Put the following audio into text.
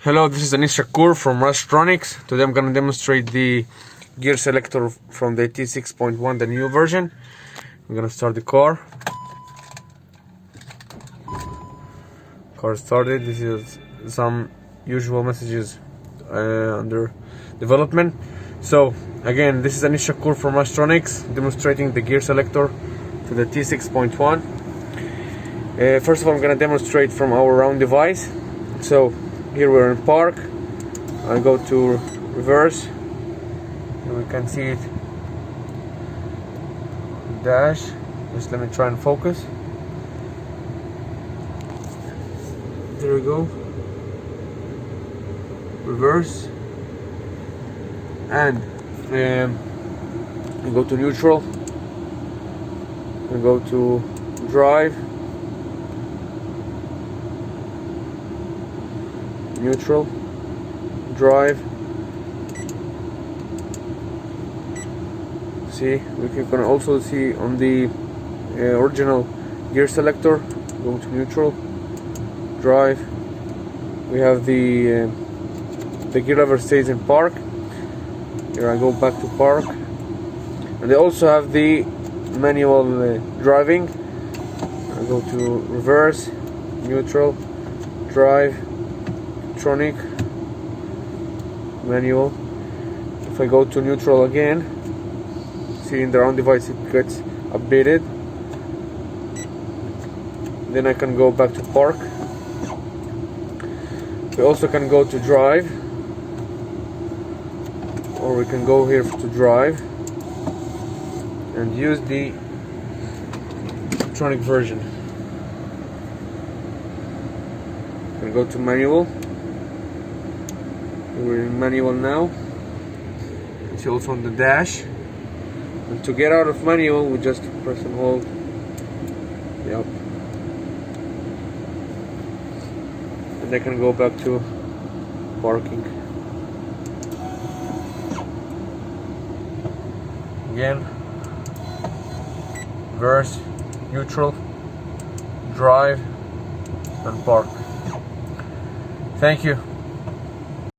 Hello, this is Shakkour from R.A.SH. Today I'm going to demonstrate the gear selector from the T6.1, the new version. I'm going to start the car. Car started. This is some usual messages under development. So again, this is Shakkour from R.A.SH demonstrating the gear selector to the T6.1. First of all, I'm going to demonstrate from our round device. So here we're in park. I go to reverse and we can see it dash. Just let me try and focus. There we go. Reverse and we go to neutral. We go to drive, neutral, drive. See, we can also see on the original gear selector, go to neutral, drive. We have the gear lever stays in park. Here I go back to park, and they also have the manual driving. I go to reverse, neutral, drive, electronic, manual. If I go to neutral again, see in the round device it gets updated. Then I can go back to park. We also can go to drive, or we can go here to drive and use the electronic version. We can go to manual. We're in manual now. It's also on the dash. And to get out of manual, we just press and hold. Yep. And I can go back to parking. Again, reverse, neutral, drive, and park. Thank you.